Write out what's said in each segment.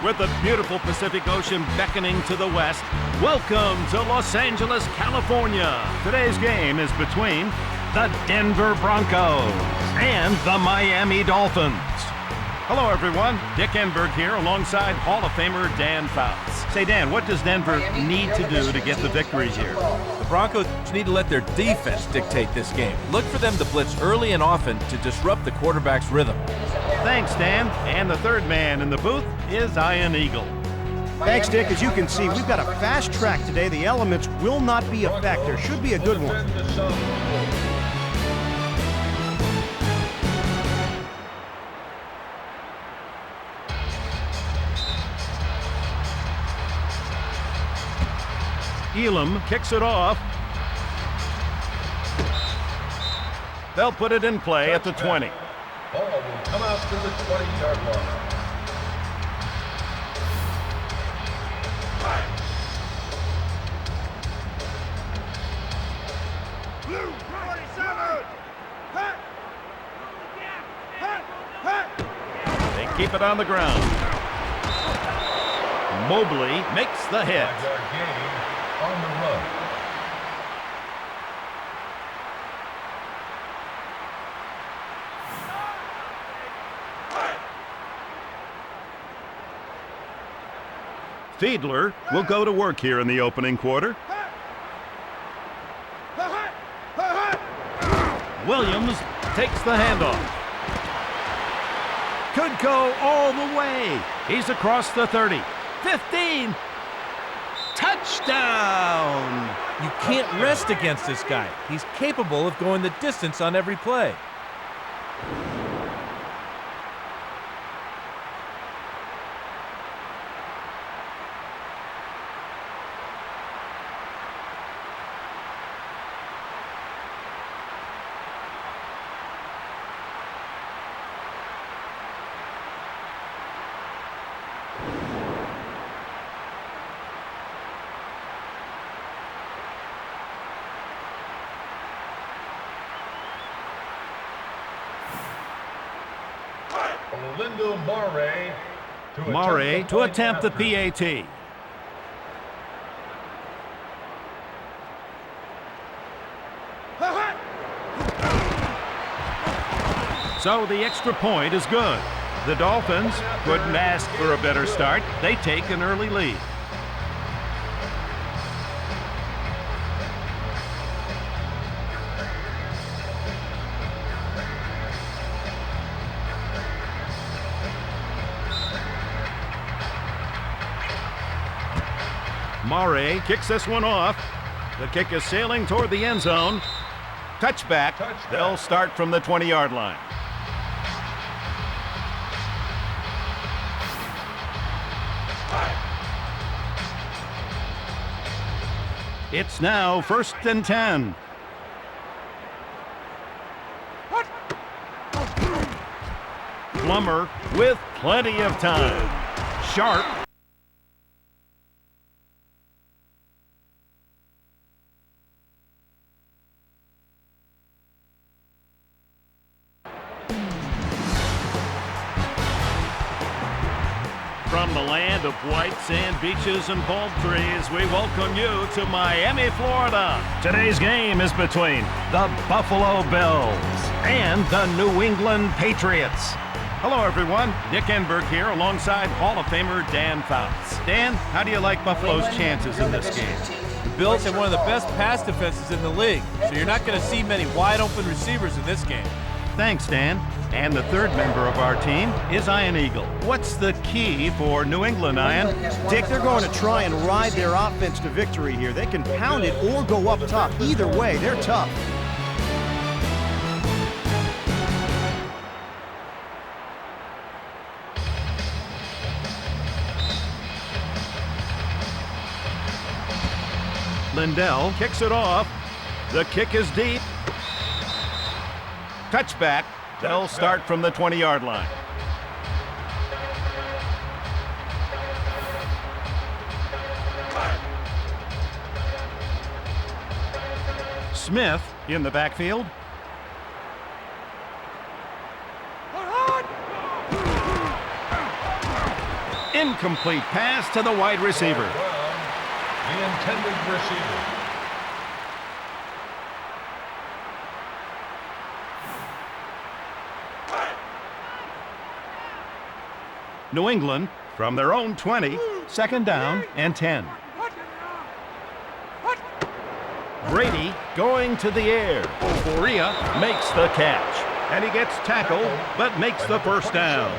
With the beautiful Pacific Ocean beckoning to the west, welcome to Los Angeles, California. Today's game is between the Denver Broncos and the Miami Dolphins. Hello, everyone. Dick Enberg here alongside Hall of Famer Dan Fouts. Say, Dan, what does Denver need to do to get the victory here? The Broncos need to let their defense dictate this game. Look for them to blitz early and often to disrupt the quarterback's rhythm. Thanks, Dan. And the third man in the booth is Ian Eagle. Thanks, Dick. As you can see, we've got a fast track today. The elements will not be a factor. Should be a good one. Elam kicks it off. They'll put it in play at the 20. Ball will come out to the 20-yard line. Blue 47. They keep it on the ground. Mobley makes the hit. 5-yard gain on the run. Fiedler will go to work here in the opening quarter. Williams takes the handoff. Could go all the way. He's across the 30. 15. Touchdown! You can't rest against this guy. He's capable of going the distance on every play. Murray to attempt the PAT. So the extra point is good. The Dolphins couldn't ask for a better start. They take an early lead. Murray kicks this one off. The kick is sailing toward the end zone. Touchback. They'll start from the 20-yard line. It's now 1st and 10. Plummer with plenty of time. Sharp. From the land of white sand beaches and palm trees, we welcome you to Miami, Florida. Today's game is between the Buffalo Bills and the New England Patriots. Hello, everyone. Dick Enberg here alongside Hall of Famer Dan Fouts. Dan, how do you like Buffalo's chances in this game? The Bills have one of the best pass defenses in the league, so you're not going to see many wide-open receivers in this game. Thanks, Dan. And the third member of our team is Ian Eagle. What's the key for New England, Ian? Dick, they're going to try and ride their offense to victory here. They can pound it or go up top. Either way, they're tough. Lindell kicks it off. The kick is deep. Touchback. They'll start from the 20-yard line. Smith in the backfield. Incomplete pass to the wide receiver. The intended receiver. New England from their own 20, second down and 10. Brady going to the air. Correa makes the catch, and he gets tackled, but makes the first down.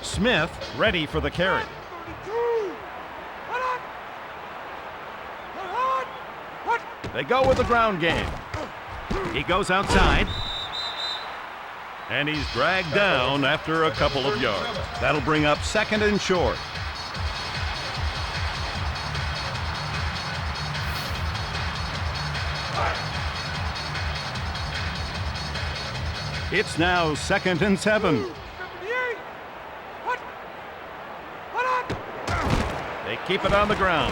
Smith ready for the carry. They go with the ground game. He goes outside. And he's dragged down after a couple of yards. That'll bring up second and short. It's now second and 7. They keep it on the ground.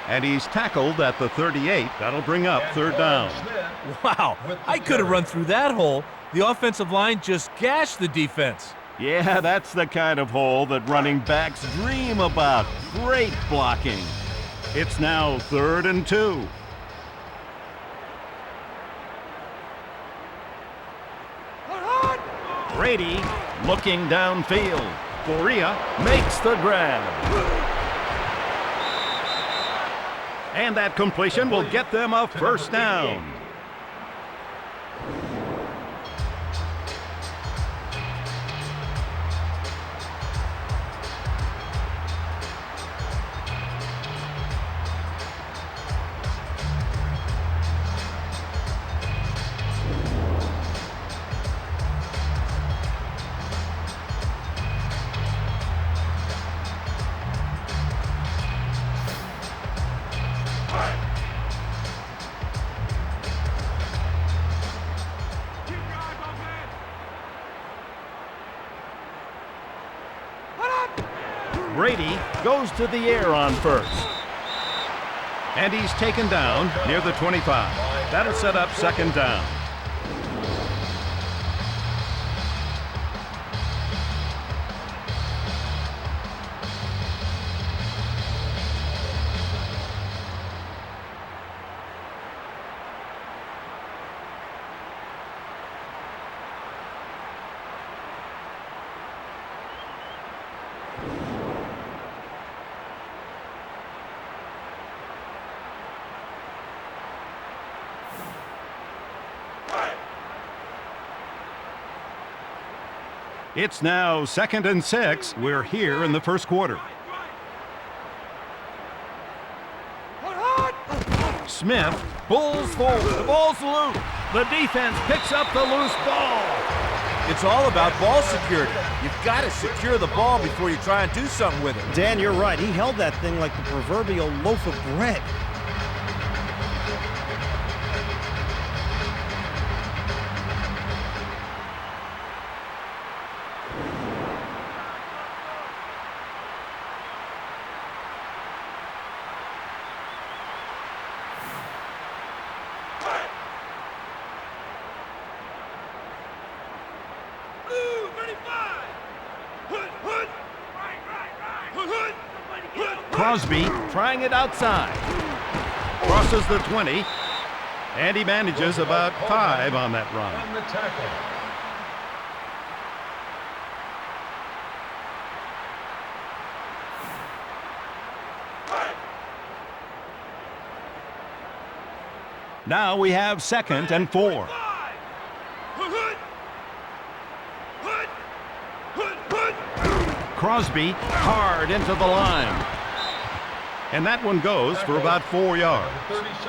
And he's tackled at the 38. That'll bring up third down. Wow, I could have run through that hole. The offensive line just gashed the defense. Yeah, that's the kind of hole that running backs dream about. Great blocking. It's now third and 2. Brady looking downfield. Correa makes the grab. And that completion will get them a first down. Brady goes to the air on first. And he's taken down near the 25. That'll set up second down. It's now second and 6. We're here in the first quarter. Smith pulls forward. The ball's loose. The defense picks up the loose ball. It's all about ball security. You've got to secure the ball before you try and do something with it. Dan, you're right. He held that thing like the proverbial loaf of bread. Crosby trying it outside. Crosses the 20. And he manages about 5 on that run. On the tackle. Now we have second and 4. Crosby hard into the line. And that one goes for about 4 yards.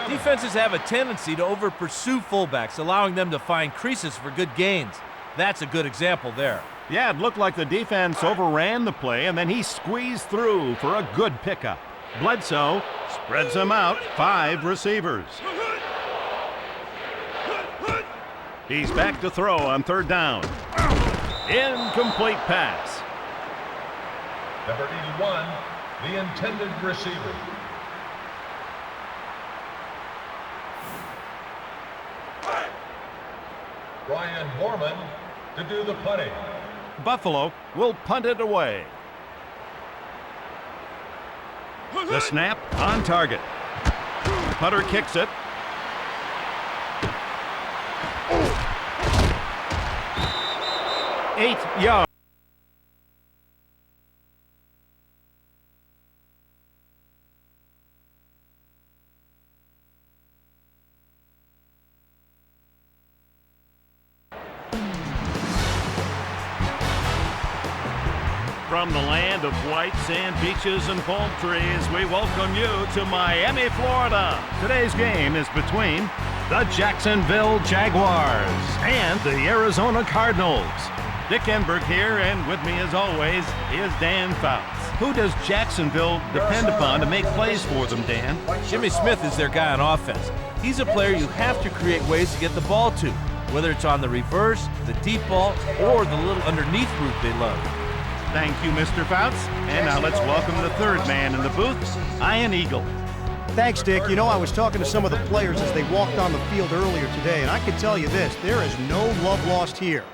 Defenses have a tendency to over-pursue fullbacks, allowing them to find creases for good gains. That's a good example there. Yeah, it looked like the defense overran the play, and then he squeezed through for a good pickup. Bledsoe spreads them out, 5 receivers. He's back to throw on 3rd down. Incomplete pass. Number 81, the intended receiver. Ryan Mormon to do the punting. Buffalo will punt it away. The snap on target. Punter kicks it. Eight yards. From the land of white sand beaches and palm trees, we welcome you to Miami, Florida. Today's game is between the Jacksonville Jaguars and the Arizona Cardinals. Dick Enberg here, and with me as always is Dan Fouts. Who does Jacksonville depend upon to make plays for them, Dan? Jimmy Smith is their guy on offense. He's a player you have to create ways to get the ball to, whether it's on the reverse, the deep ball, or the little underneath route they love. Thank you, Mr. Fouts. And now let's welcome the 3rd man in the booth, Ian Eagle. Thanks, Dick. You know, I was talking to some of the players as they walked on the field earlier today, and I can tell you this, there is no love lost here.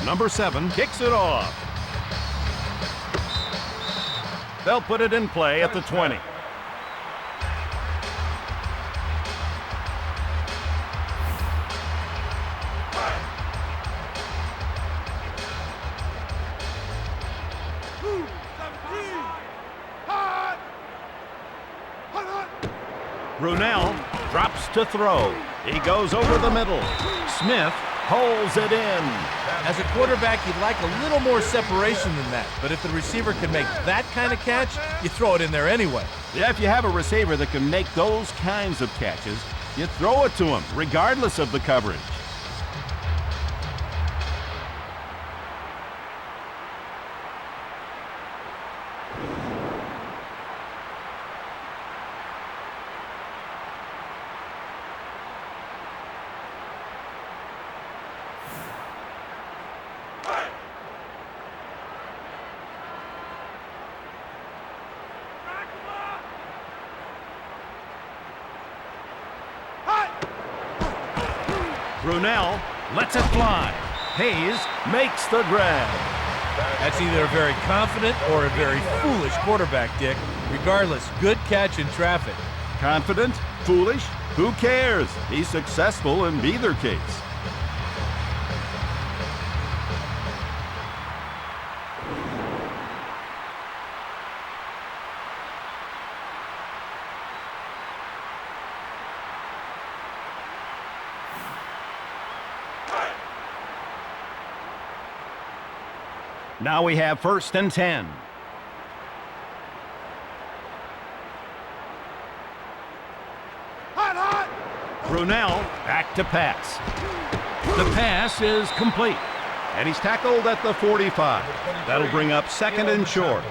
Number 7 kicks it off. They'll put it in play at the 20. Brunell drops to throw. He goes over the middle. Smith holds it in. As a quarterback, you'd like a little more separation than that, but if the receiver can make that kind of catch, you throw it in there anyway. Yeah, if you have a receiver that can make those kinds of catches, you throw it to him, regardless of the coverage. Brunell lets it fly. Hayes makes the grab. That's either a very confident or a very foolish quarterback, Dick. Regardless, good catch in traffic. Confident? Foolish? Who cares? He's successful in either case. Now we have 1st and 10. Brunell back to pass. The pass is complete, and he's tackled at the 45. That'll bring up 2nd and short.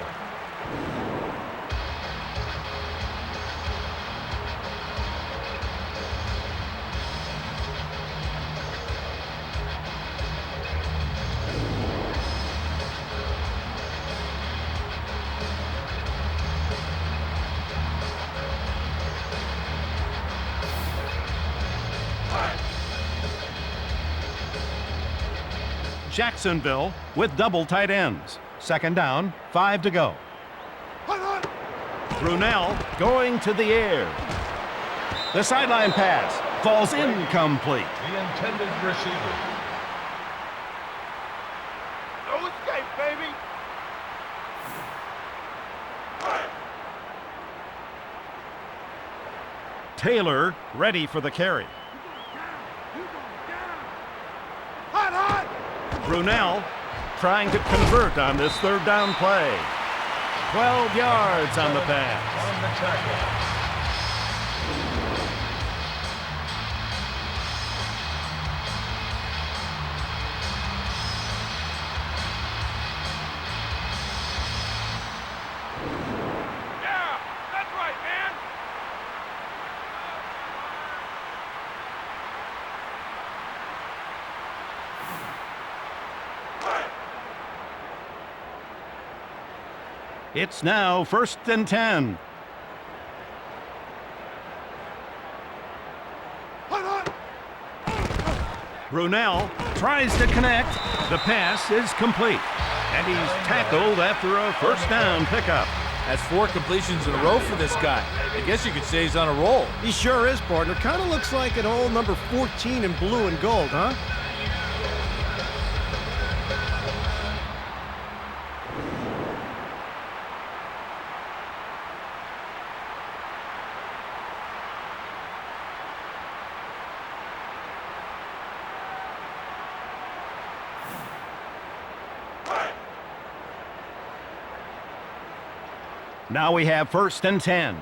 Jacksonville with double tight ends. 2nd down, 5 to go. Brunell going to the air. The sideline pass falls incomplete. The intended receiver. No escape, baby. Taylor ready for the carry. Brunell trying to convert on this 3rd down play. 12 yards on the pass. On the tackle. It's now 1st and 10. Brunell tries to connect. The pass is complete. And he's tackled after a first down pickup. That's 4 completions in a row for this guy. I guess you could say he's on a roll. He sure is, partner. Kind of looks like an old number 14 in blue and gold, huh? Now we have 1st and 10.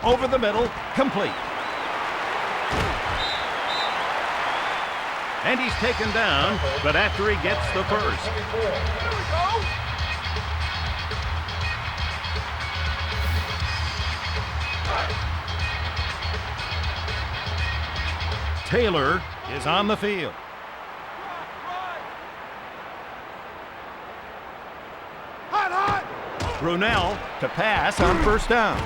Over the middle, complete. And he's taken down, but after he gets the first. Taylor is on the field. Brunell to pass on first down.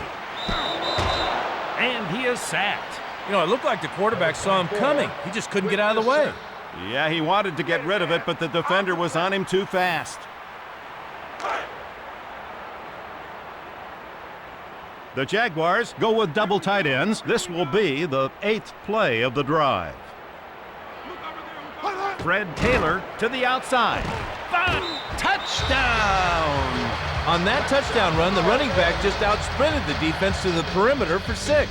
And he is sacked. You know, it looked like the quarterback saw him coming. He just couldn't get out of the way. Yeah, he wanted to get rid of it, but the defender was on him too fast. The Jaguars go with double tight ends. This will be the 8th play of the drive. Fred Taylor to the outside. Touchdown! On that touchdown run, the running back just out-sprinted the defense to the perimeter for 6.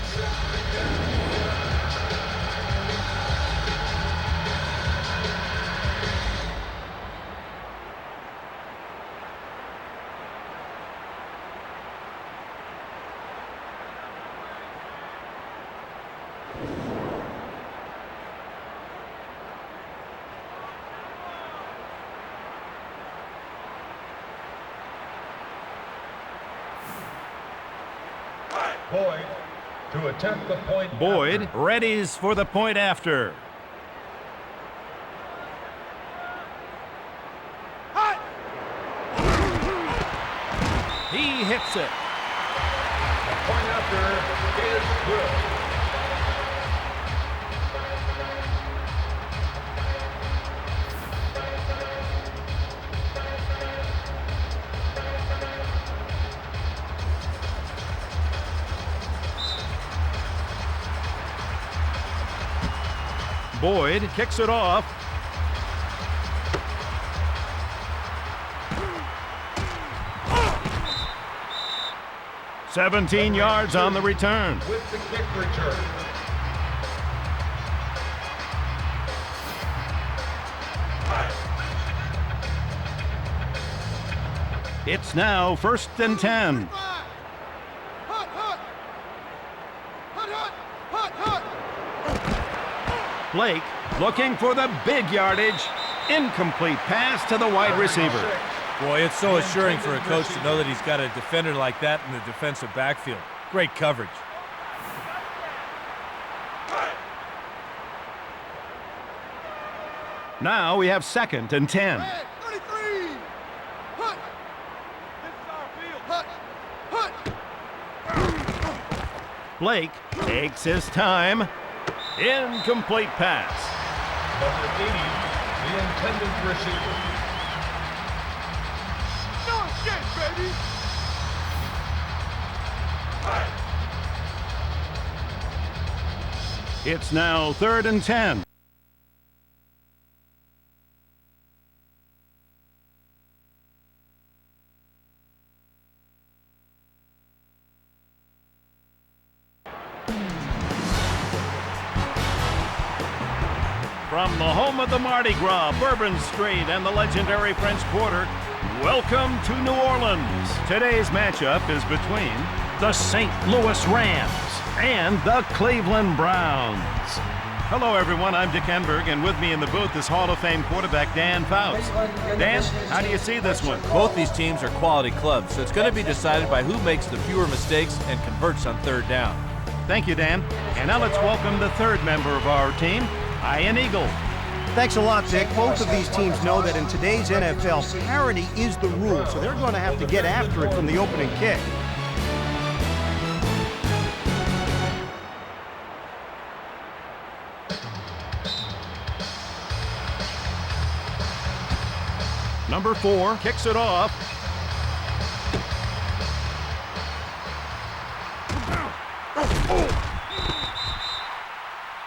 Boyd to attempt the point. Boyd readies for the point after. He hits it. The point after is good. Boyd kicks it off. "17 yards on the return. With the kick return. It's now 1st and 10. Blake looking for the big yardage. Incomplete pass to the wide receiver. Boy, it's so assuring for a coach to know that he's got a defender like that in the defensive backfield. Great coverage. Now we have 2nd and 10. 33! Hut! This is our field. Hut! Blake takes his time. Incomplete pass. Number 80, the intended receiver. No escape, baby! It's now 3rd and 10. From the home of the Mardi Gras, Bourbon Street, and the legendary French Quarter, welcome to New Orleans. Today's matchup is between the St. Louis Rams and the Cleveland Browns. Hello, everyone. I'm Dick Enberg, and with me in the booth is Hall of Fame quarterback Dan Faust. Dan, how do you see this one? Both these teams are quality clubs, so it's going to be decided by who makes the fewer mistakes and converts on 3rd down. Thank you, Dan. And now let's welcome the 3rd member of our team, Ian Eagle. Thanks a lot, Dick. Both of these teams know that in today's NFL, parity is the rule, so they're going to have to get after it from the opening kick. Number 4 kicks it off. Oh.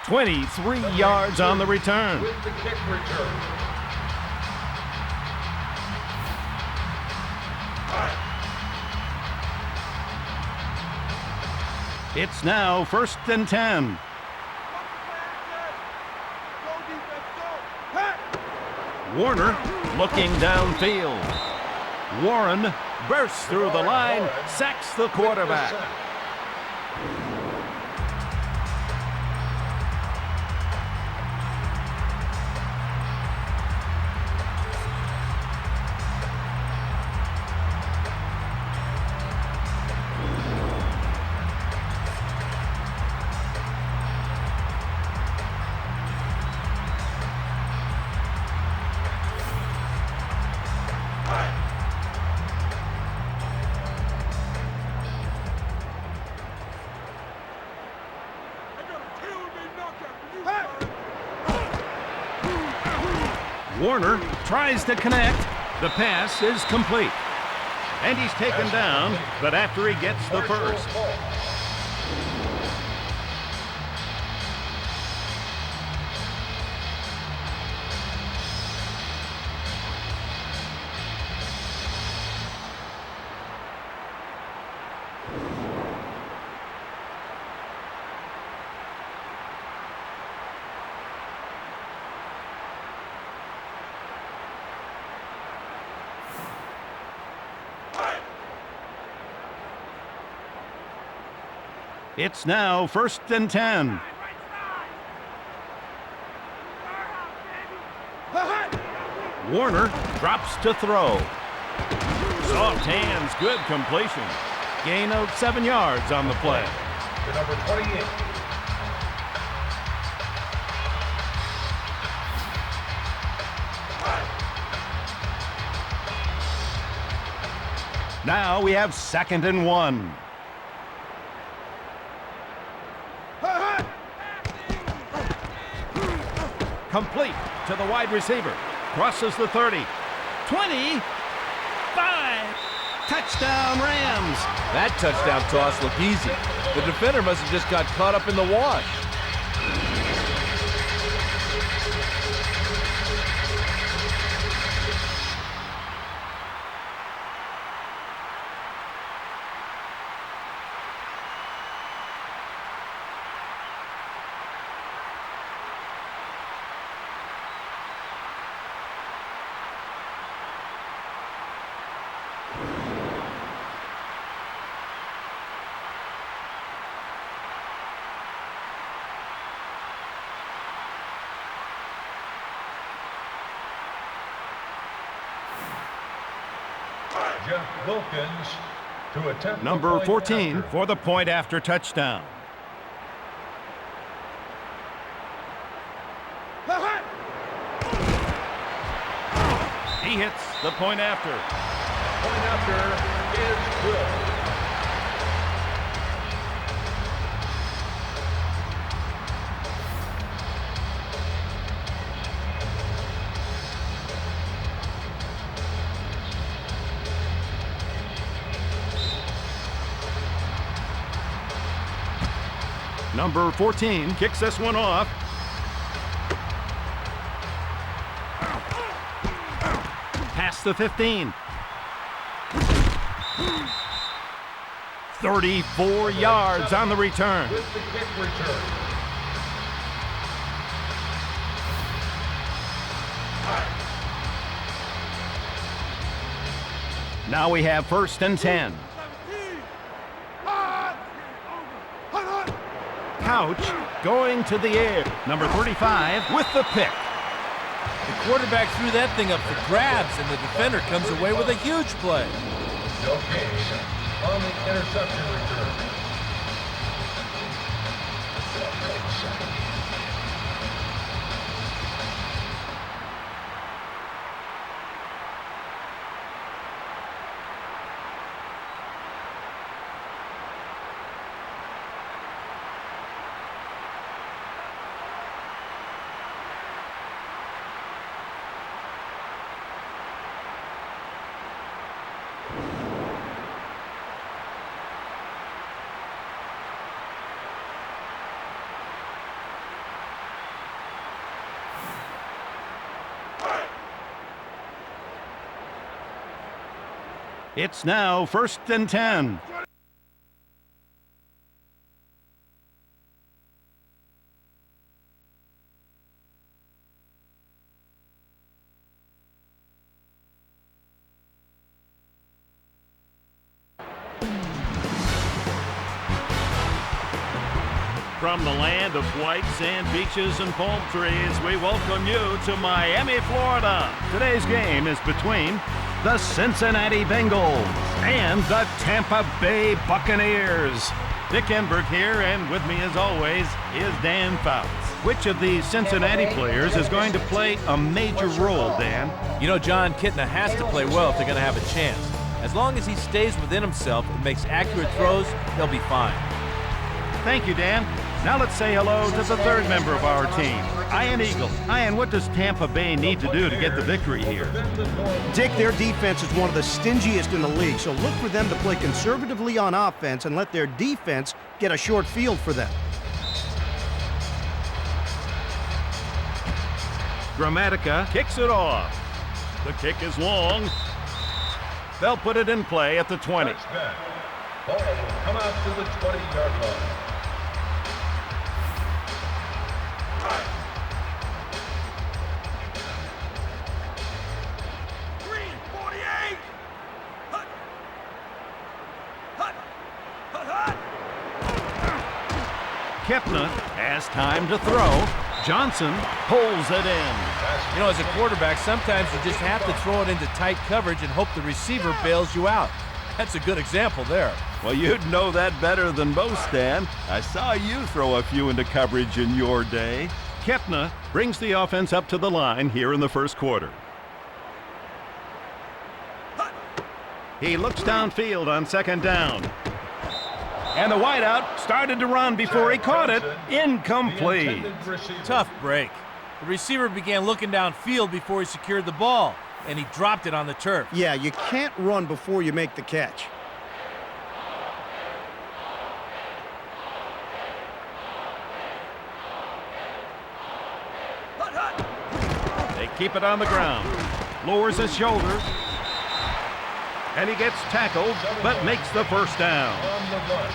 23 yards on the return. With the kick return. It's now 1st and 10. Warner looking downfield. Warren bursts through the line, sacks the quarterback. Warner tries to connect. The pass is complete. And he's taken down, but after he gets the first. It's now 1st and 10. Warner drops to throw. Soft hands, good completion. Gain of 7 yards on the play. To number 28. Now we have 2nd and 1. Complete to the wide receiver. Crosses the 30. 25. Touchdown Rams. That touchdown toss looked easy. The defender must have just got caught up in the wash. Jeff Wilkins to attempt Number 14 for the point after touchdown. He hits the point after. Point after is good. Number 14 kicks this one off. Past the 15. 34 yards on the return. With the kick return. Now we have 1st and 10. Couch going to the air. Number 35 with the pick. The quarterback threw that thing up for grabs, and the defender comes away with a huge play. No gain on the interception return. It's now 1st and 10. From the land of white sand beaches and palm trees, we welcome you to Miami, Florida. Today's game is between the Cincinnati Bengals and the Tampa Bay Buccaneers. Dick Enberg here, and with me as always is Dan Fouts. Which of these Cincinnati players is going to play a major role, Dan? You know, John, Kitna has to play well if they're going to have a chance. As long as he stays within himself and makes accurate throws, they'll be fine. Thank you, Dan. Now let's say hello to the third member of our team, Ian Eagle. Ian, what does Tampa Bay need to do to get the victory here? Dick, their defense is one of the stingiest in the league, so look for them to play conservatively on offense and let their defense get a short field for them. Gramatica kicks it off. The kick is long. They'll put it in play at the 20. Touchback. Ball will come out to the 20-yard line. Kepner has time to throw. Johnson pulls it in. You know, as a quarterback, sometimes you just have to throw it into tight coverage and hope the receiver bails you out. That's a good example there. Well, you'd know that better than most, Dan. I saw you throw a few into coverage in your day. Kepner brings the offense up to the line here in the first quarter. He looks downfield on second down. And the wideout started to run before he caught it. Incomplete. Tough break. The receiver began looking downfield before he secured the ball, and he dropped it on the turf. Yeah, you can't run before you make the catch. They keep it on the ground. Lowers his shoulders. And he gets tackled, but makes the first down. On the run.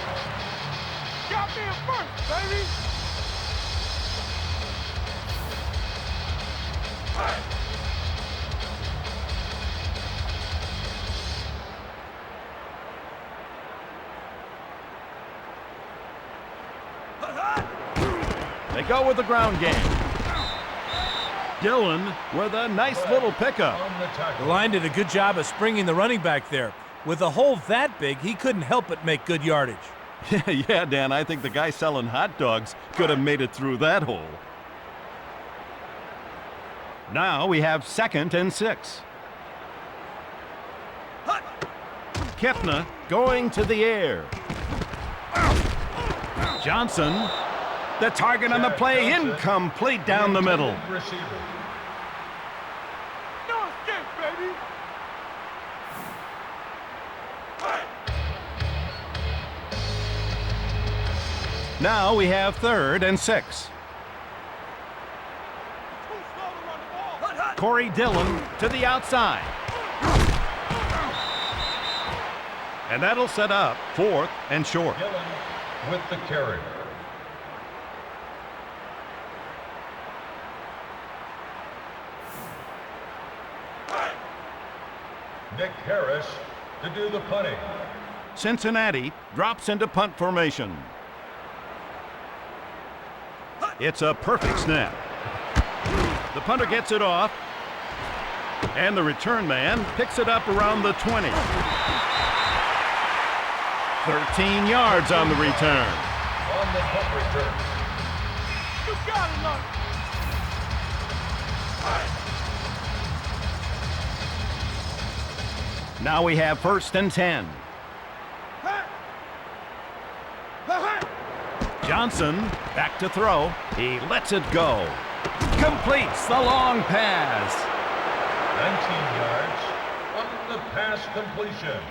Got me in first, baby. They go with the ground game. Dillon with a nice little pickup. On the tackle. The line did a good job of springing the running back there. With a hole that big, he couldn't help but make good yardage. Yeah, Dan, I think the guy selling hot dogs could have made it through that hole. Now we have 2nd and 6. Kepner going to the air. Johnson, the target on the play, incomplete down the middle. Receiver. No escape, baby. Now we have 3rd and 6. Too slow to run the ball. Corey Dillon to the outside. And that'll set up 4th and short. Dillon with the carry. Nick Harris to do the punting. Cincinnati drops into punt formation. It's a perfect snap. The punter gets it off, and the return man picks it up around the 20. 13 yards on the return. On the punt return. You got it, look. Now we have 1st and 10. Johnson back to throw. He lets it go. Completes the long pass. 19 yards on the pass completion.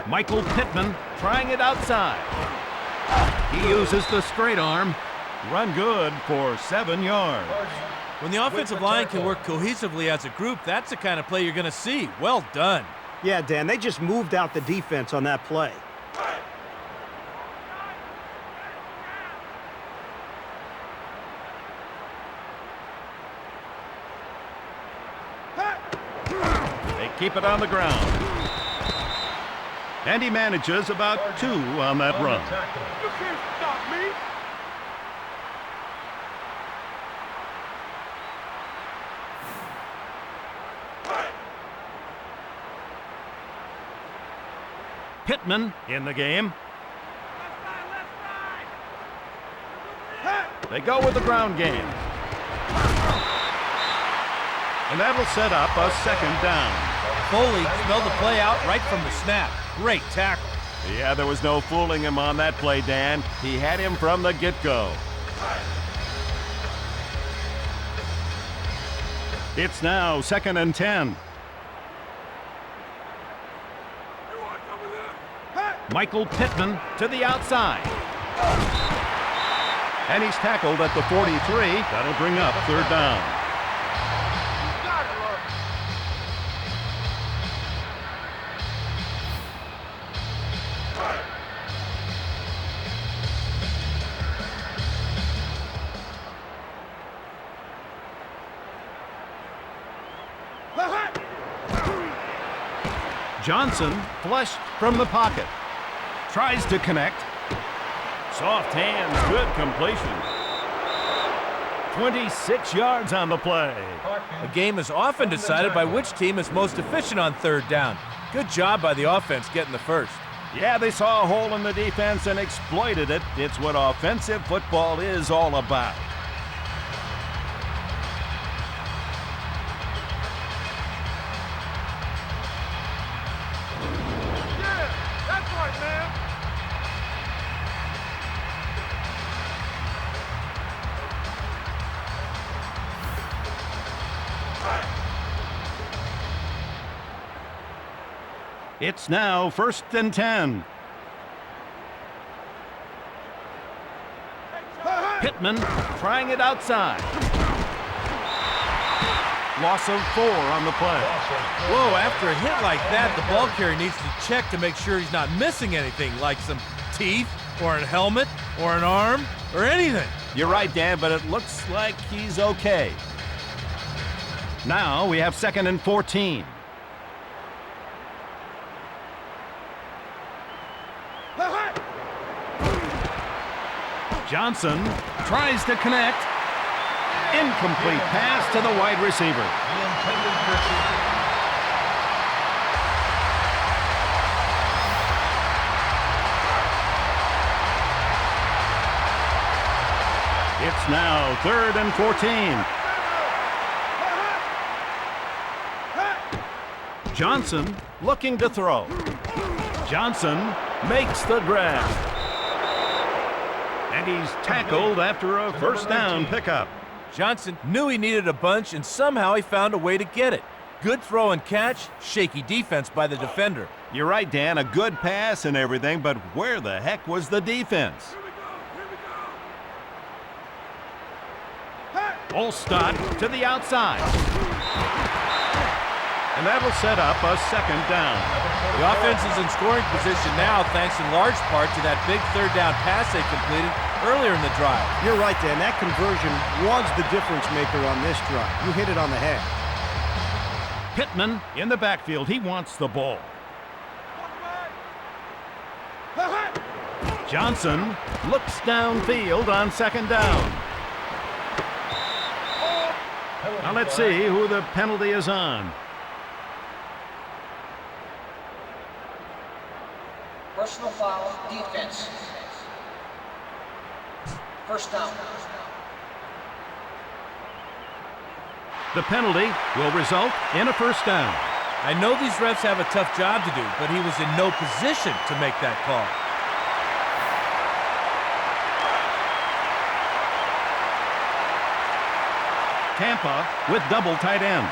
Michael Pittman trying it outside. He uses the straight arm. Run good for 7 yards. When the offensive line can work cohesively as a group, that's the kind of play you're going to see. Well done. Yeah, Dan, they just moved out the defense on that play. They keep it on the ground. And he manages about 2 on that run. You can't stop me. Pittman in the game. They go with the ground game. And that'll set up a 2nd down. Foley smelled the play out right from the snap. Great tackle. Yeah, there was no fooling him on that play, Dan. He had him from the get-go. It's now 2nd and 10. Michael Pittman to the outside. And he's tackled at the 43. That'll bring up 3rd down. You gotta learn. Johnson flushed from the pocket. Tries to connect. Soft hands, good completion. 26 yards on the play. A game is often decided by which team is most efficient on 3rd down. Good job by the offense getting the first. Yeah, they saw a hole in the defense and exploited it. It's what offensive football is all about. Yeah, that's right, man. It's now 1st and 10. Pittman trying it outside. Loss of 4 on the play. Whoa, after a hit like that, the ball carrier needs to check to make sure he's not missing anything, like some teeth, or a helmet, or an arm, or anything. You're right, Dan, but it looks like he's okay. Now we have 2nd and 14. Johnson tries to connect. Incomplete pass to the wide receiver. It's now 3rd and 14. Johnson looking to throw. Johnson makes the grab. And he's tackled after a 1st down pickup. Johnson knew he needed a bunch, and somehow he found a way to get it. Good throw and catch, shaky defense by the defender. You're right, Dan, a good pass and everything, but where the heck was the defense? Olstad to the outside. And that'll set up a 2nd down. The offense is in scoring position now thanks in large part to that big 3rd down pass they completed earlier in the drive. You're right, Dan. That conversion was the difference maker on this drive. You hit it on the head. Pittman in the backfield. He wants the ball. Johnson looks downfield on 2nd down. Now let's see who the penalty is on. Personal foul, defense. 1st down. The penalty will result in a 1st down. I know these refs have a tough job to do, but he was in no position to make that call. Tampa with double tight ends.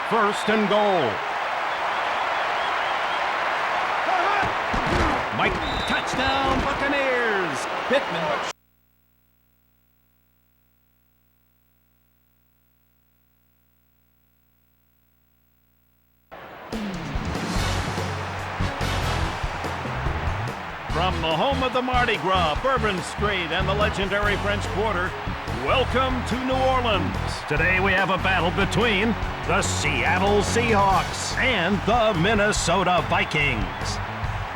1st and goal. Mike, touchdown, Buccaneers. Pittman. From the home of the Mardi Gras, Bourbon Street, and the legendary French Quarter, welcome to New Orleans. Today we have a battle between the Seattle Seahawks and the Minnesota Vikings.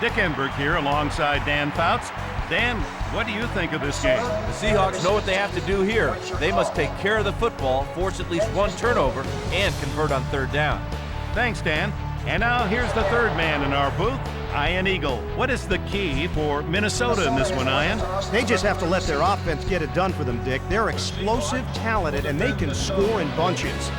Dick Enberg here alongside Dan Fouts. Dan, what do you think of this game? The Seahawks know what they have to do here. They must take care of the football, force at least one turnover, and convert on third down. Thanks, Dan. And now here's the third man in our booth, Ian Eagle. What is the key for Minnesota in this one, Ian? They just have to let their offense get it done for them, Dick. They're explosive, talented, and they can score in bunches.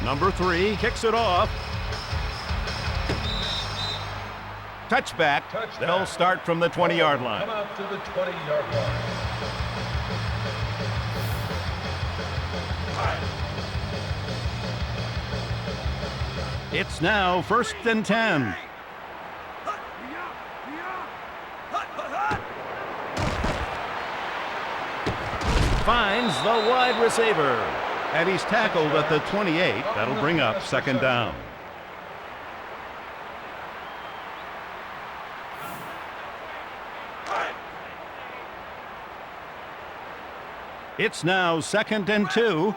Number 3 kicks it off. Touchback. They'll start from the 20-yard line. Come out to the 20-yard line. It's now 1st and 10. Finds the wide receiver. And he's tackled at the 28. That'll bring up 2nd down. It's now 2nd and 2.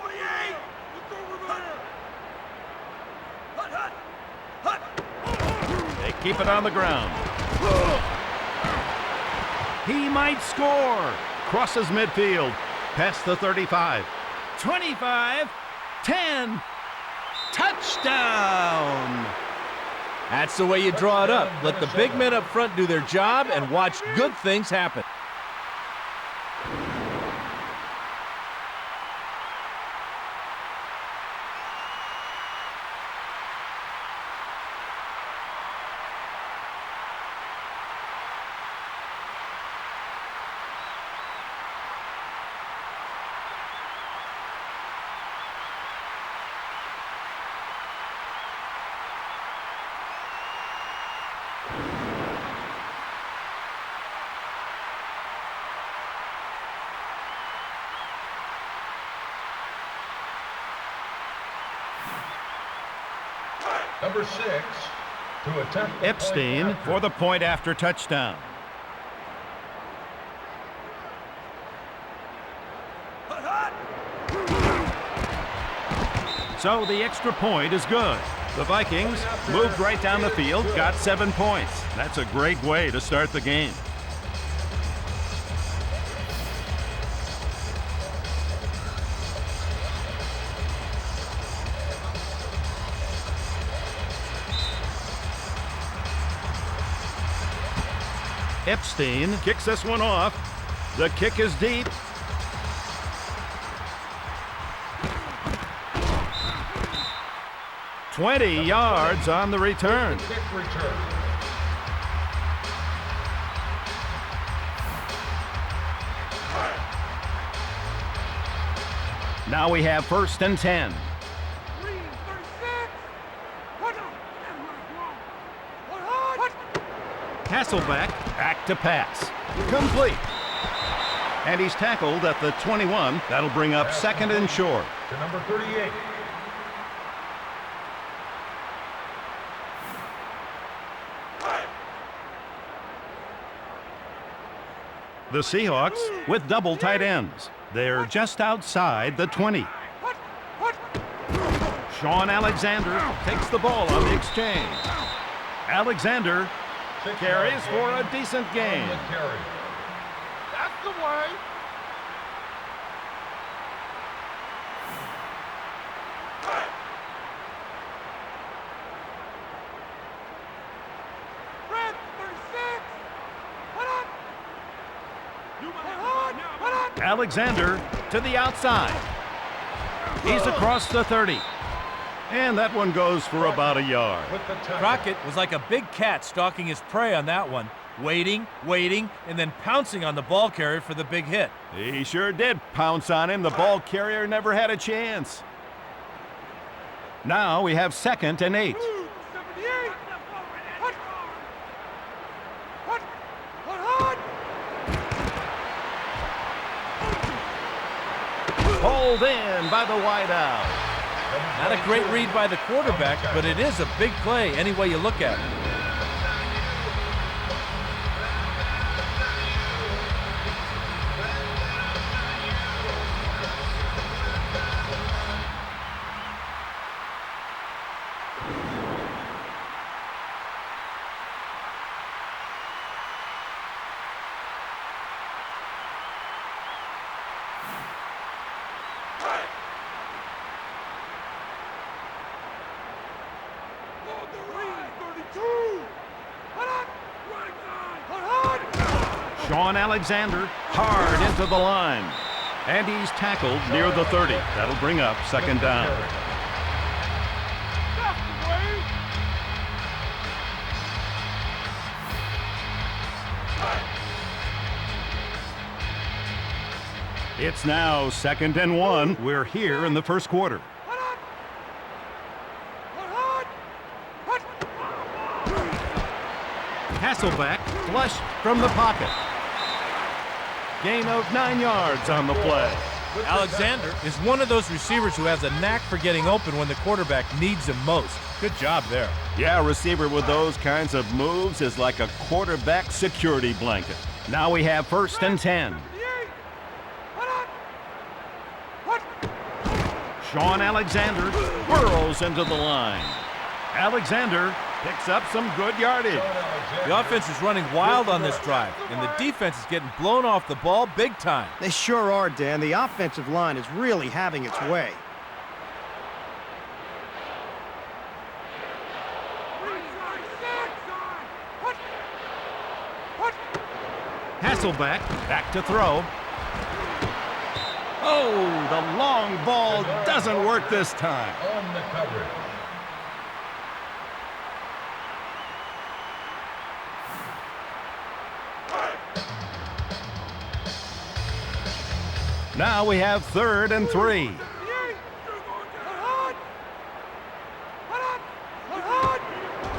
They keep it on the ground. He might score. Crosses midfield. Past the 35. 25. 10. Touchdown. That's the way you draw it up. Let the big men up front do their job and watch good things happen. Number 6 to attempt the Epstein point for the point after touchdown. So the extra point is good. The Vikings moved right down the field, got 7 points. That's a great way to start the game. Epstein kicks this one off. The kick is deep. "20 yards on the return. kick return. Now we have 1st and 10. Hasselbeck back to pass. Complete. And he's tackled at the 21. That'll bring up 2nd and short. To number 38. The Seahawks with double tight ends. They're just outside the 20. Sean Alexander takes the ball on the exchange. Alexander carries for a decent gain. That's the way. Red 36. What up? Alexander to the outside. He's across the 30. And that one goes for about a yard. With the tackle. Crockett was like a big cat stalking his prey on that one. waiting, and then pouncing on the ball carrier for the big hit. He sure did pounce on him. The ball carrier never had a chance. Now we have 2nd and 8. 78. Hut. Hut. Hut. Pulled in by the wideout. Not a great read by the quarterback, but it is a big play any way you look at it. Sean Alexander hard into the line. And he's tackled near the 30. That'll bring up 2nd down. It's now 2nd and 1. We're here in the first quarter. Hasselback flushed from the pocket. Gain of 9 yards on the play. Alexander is one of those receivers who has a knack for getting open when the quarterback needs him most. Good job there. Yeah, a receiver with those kinds of moves is like a quarterback security blanket. Now we have 1st and 10. Sean Alexander whirls into the line. Alexander picks up some good yardage. The offense is running wild on this drive, and the defense is getting blown off the ball big time. They sure are, Dan. The offensive line is really having its way. Hasselback back to throw. Oh, the long ball doesn't work this time. On the coverage. Now we have 3rd and 3.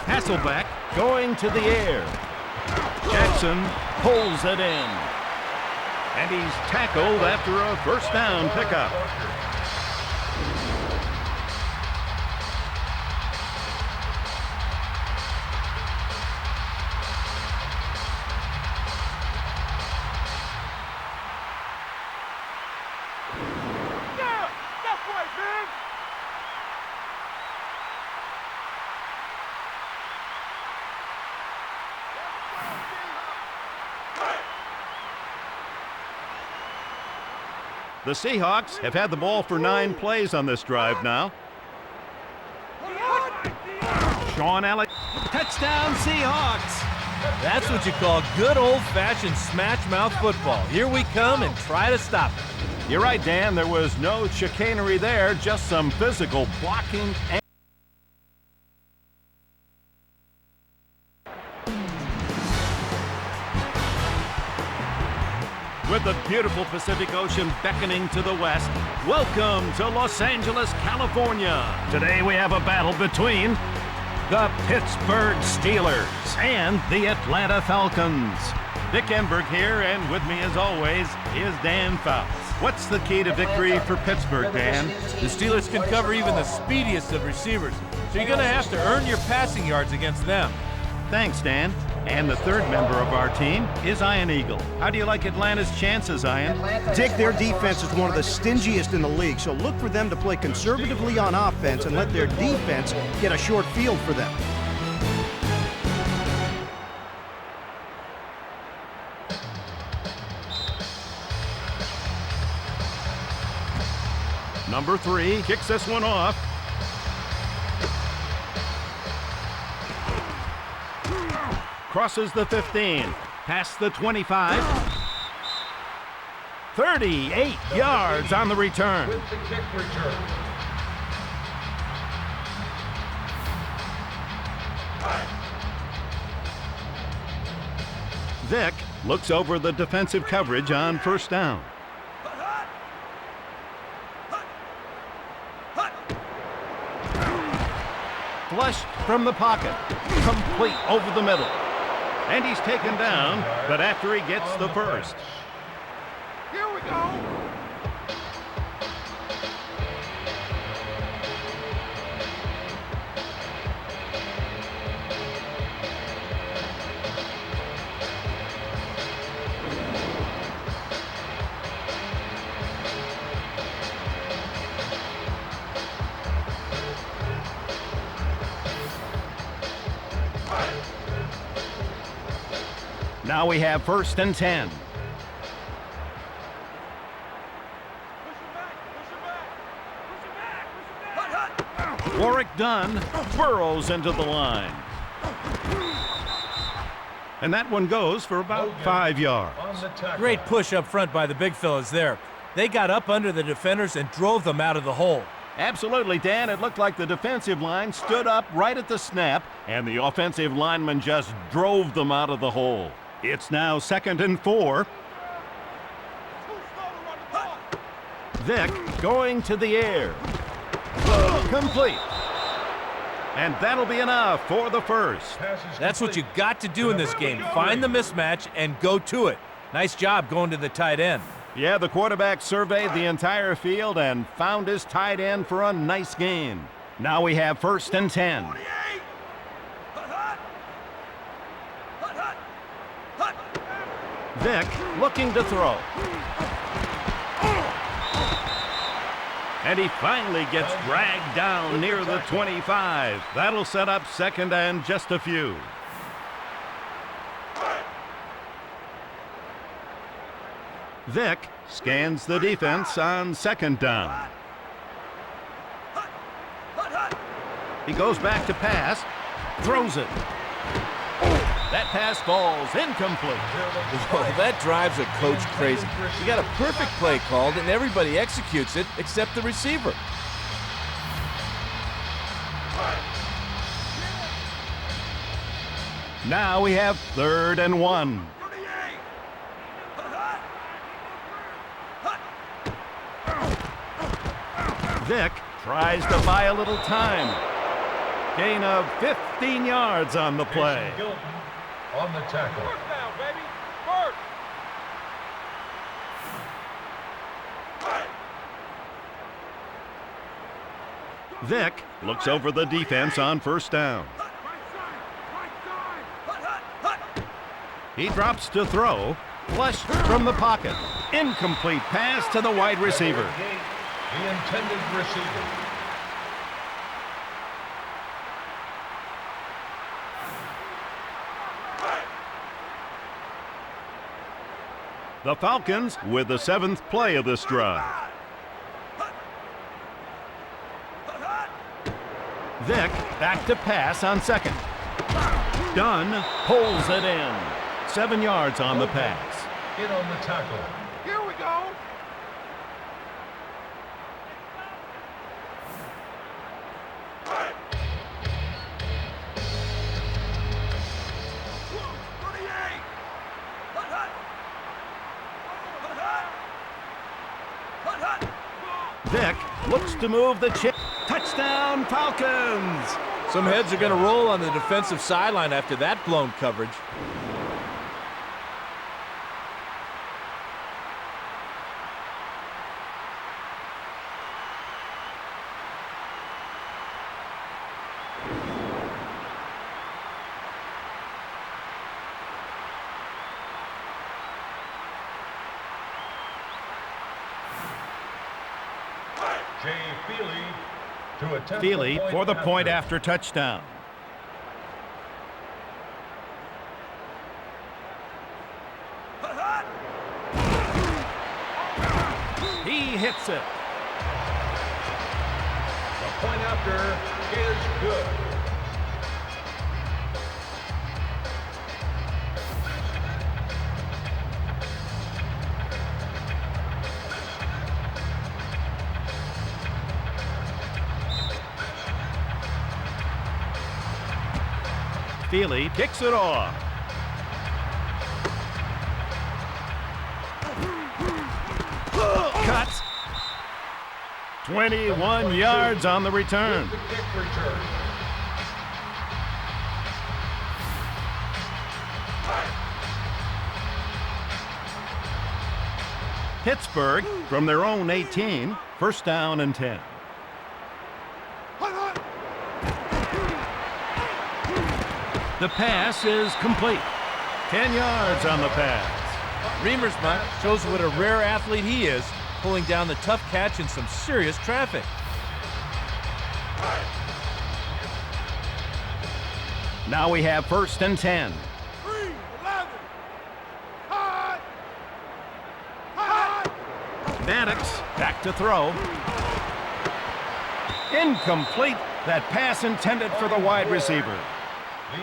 Hasselback going to the air. Jackson pulls it in. And he's tackled after a 1st down pickup. The Seahawks have had the ball for 9 plays on this drive now. Sean Alex, touchdown Seahawks! That's what you call good old-fashioned smash-mouth football. Here we come and try to stop it. You're right, Dan. There was no chicanery there, just some physical blocking. With the beautiful Pacific Ocean beckoning to the west, welcome to Los Angeles, California. Today we have a battle between the Pittsburgh Steelers and the Atlanta Falcons. Dick Enberg here, and with me as always is Dan Fouts. What's the key to victory for Pittsburgh, Dan? The Steelers can cover even the speediest of receivers, so you're going to have to earn your passing yards against them. Thanks, Dan. And the 3rd member of our team is Iron Eagle. How do you like Atlanta's chances, Iron? Dick, their defense is one of the stingiest in the league, so look for them to play conservatively on offense and let their defense get a short field for them. Number 3 kicks this one off. Crosses the 15, past the 25, 38 yards on the return. With the kick return. Vick looks over the defensive coverage on first down. Flushed from the pocket, complete over the middle. And he's taken down, but after he gets the first. Here we go. Now we have 1st and 10. Warwick Dunn burrows into the line. And that one goes for about 5 yards. Great push up front by the big fellas there. They got up under the defenders and drove them out of the hole. Absolutely, Dan. It looked like the defensive line stood up right at the snap, and the offensive lineman just drove them out of the hole. It's now 2nd and 4. Vick going to the air. Complete. And that'll be enough for the first. That's what you got to do in this game. Find the mismatch and go to it. Nice job going to the tight end. Yeah, the quarterback surveyed the entire field and found his tight end for a nice gain. Now we have 1st and 10. Vick looking to throw. And he finally gets dragged down near the 25. That'll set up 2nd and just a few. Vick scans the defense on 2nd down. He goes back to pass, throws it. That pass falls incomplete. Well, that drives a coach crazy. You got a perfect play called and everybody executes it except the receiver. Now we have 3rd and 1. Vick tries to buy a little time. Gain of 15 yards on the play. On the tackle. First down, baby. First. Vick looks over the defense on 1st down. He drops to throw, flushed from the pocket. Incomplete pass to the wide receiver. The intended receiver. The Falcons with the 7th play of this drive. Vick back to pass on 2nd. Dunn pulls it in. 7 yards on the pass. In on the tackle. Here we go. Vick looks to move the chip. Touchdown, Falcons! Some heads are going to roll on the defensive sideline after that blown coverage. Feely for the point after touchdown. He hits it. The point after is good. Feely kicks it off. 21 yards on the return. The kick return. Pittsburgh from their own 18, first down and 10. The pass is complete. 10 yards on the pass. Remersma shows what a rare athlete he is, pulling down the tough catch in some serious traffic. Now we have first and 10. 3-11. Hot. Hot. Maddox back to throw. Incomplete. That pass intended for the wide receiver.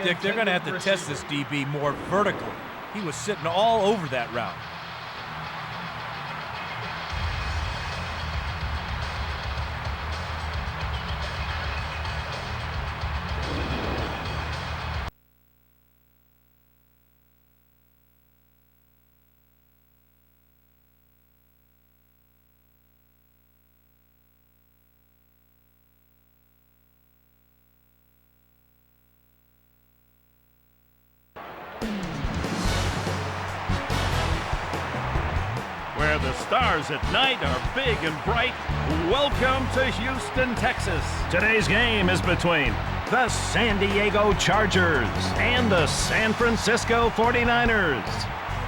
Dick, they're going to have to test this DB more vertically. He was sitting all over that route. Where the stars at night are big and bright. Welcome to Houston, Texas. Today's game is between the San Diego Chargers and the San Francisco 49ers.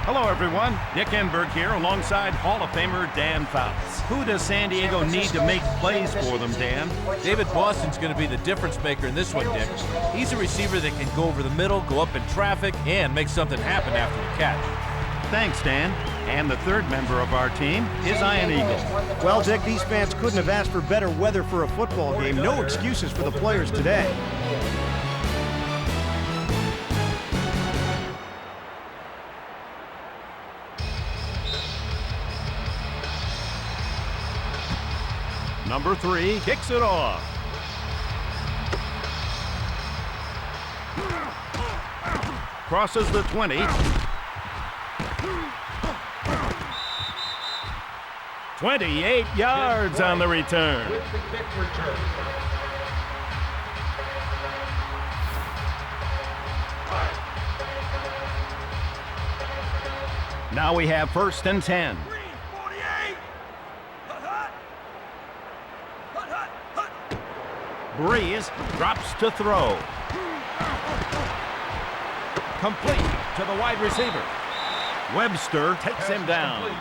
Hello, everyone. Nick Enberg here alongside Hall of Famer Dan Fouts. Who does San Diego need to make plays for them, Dan? David Boston's going to be the difference maker in this one, Dick. He's a receiver that can go over the middle, go up in traffic, and make something happen after the catch. Thanks, Dan. And the third member of our team is Iron Eagle. Well, Dick, these fans couldn't have asked for better weather for a football game. No excuses for the players today. Number 3 kicks it off. Crosses the 20. 28 yards on the return. With the kick return. Now we have first and 10. 48. Hot. Hot, hot, hot. Breeze drops to throw. Complete to the wide receiver. Webster takes him down.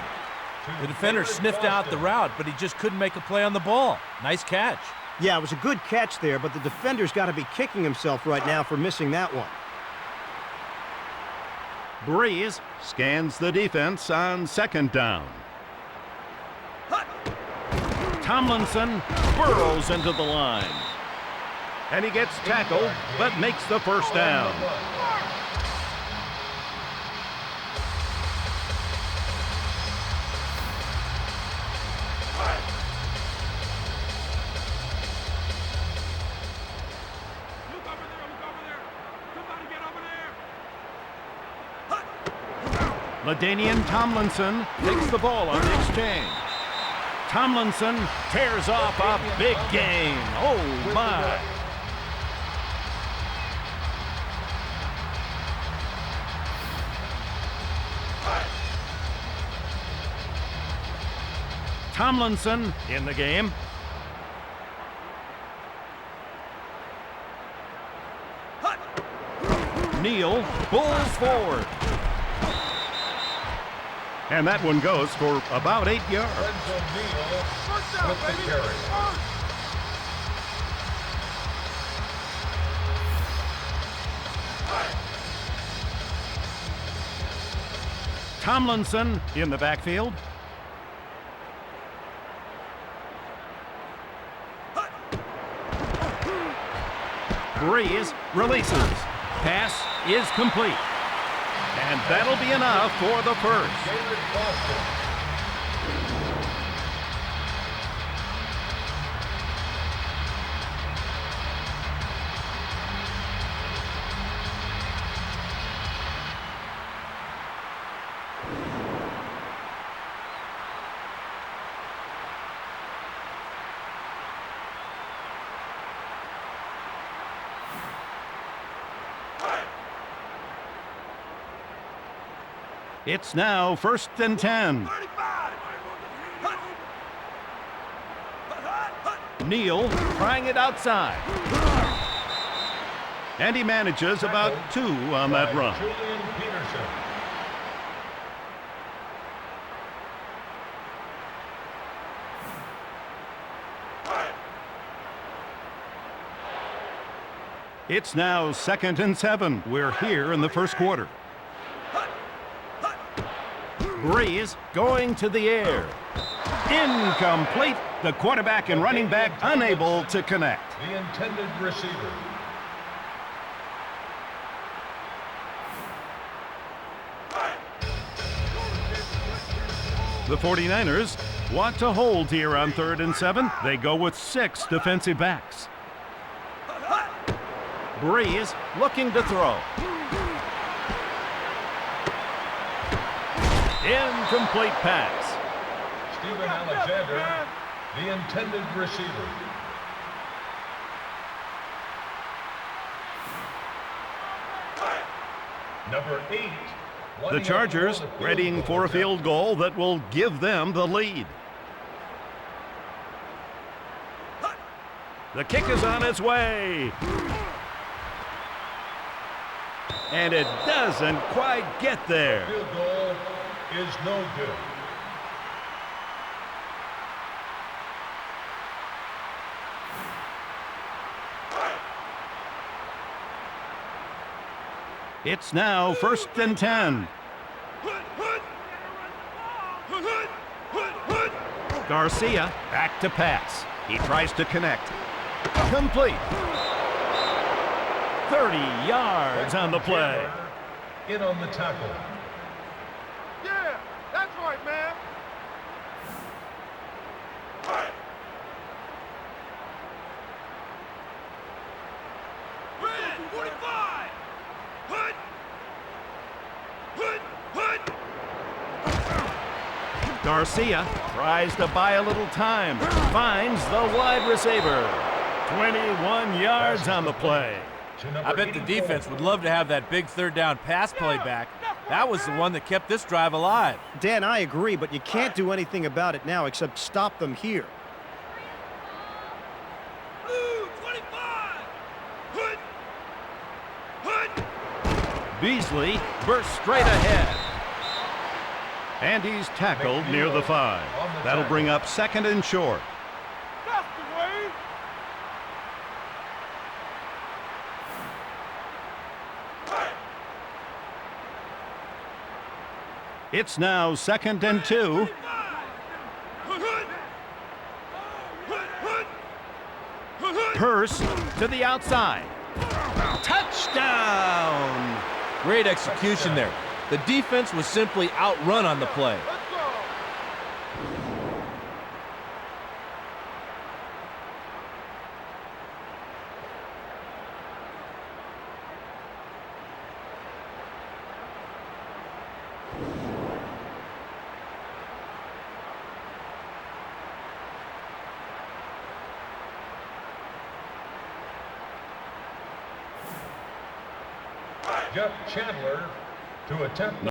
The defender sniffed out the route, but he just couldn't make a play on the ball. Nice catch. Yeah, it was a good catch there, but the defender's got to be kicking himself right now for missing that one. Breeze scans the defense on second down. Tomlinson burrows into the line. And he gets tackled, but makes the first down. Look over there. Look over there. Somebody get over there. LaDainian Tomlinson takes the ball on the exchange. Tomlinson tears off a big gain. Oh, my. Tomlinson in the game. Neal pulls forward. And that one goes for about 8 yards. Renzo Neal First down, with the baby. carry. First. Tomlinson in the backfield. Breeze releases. Pass is complete. And that'll be enough for the first. David Boston. It's now 1st and 10. 35. Neal trying it outside. And he manages about 2 on that run. Julian Peterson. It's now 2nd and 7. We're here in the first quarter. Breeze going to the air. Incomplete. The quarterback and running back unable to connect. The intended receiver. The 49ers want to hold here on 3rd and 7. They go with 6 defensive backs. Breeze looking to throw. Incomplete pass. Stephen Alexander, the intended receiver. Number 8. The Chargers readying for a field goal that will give them the lead. The kick is on its way. And it doesn't quite get there. Field goal is no good. It's now 1st and 10. Garcia back to pass. He tries to connect. Complete. 30 yards on the play. In on the tackle. Yeah, that's right, man. Red 45. Hood. Hood. Hood. Garcia tries to buy a little time. Finds the wide receiver. 21 yards on the play. I bet the defense would love to have that big 3rd down pass play back. That was the one that kept this drive alive. Dan, I agree, but you can't do anything about it now except stop them here. Blue 25. Hood. Hood. Beasley bursts straight ahead. And he's tackled near the 5. That'll bring up 2nd and short. That's the way. It's now 2nd and 2. Hood. Hood. Hood. Hood. Purse to the outside. Touchdown! Great execution there. The defense was simply outrun on the play. Let's go. Jeff Chandler to attempt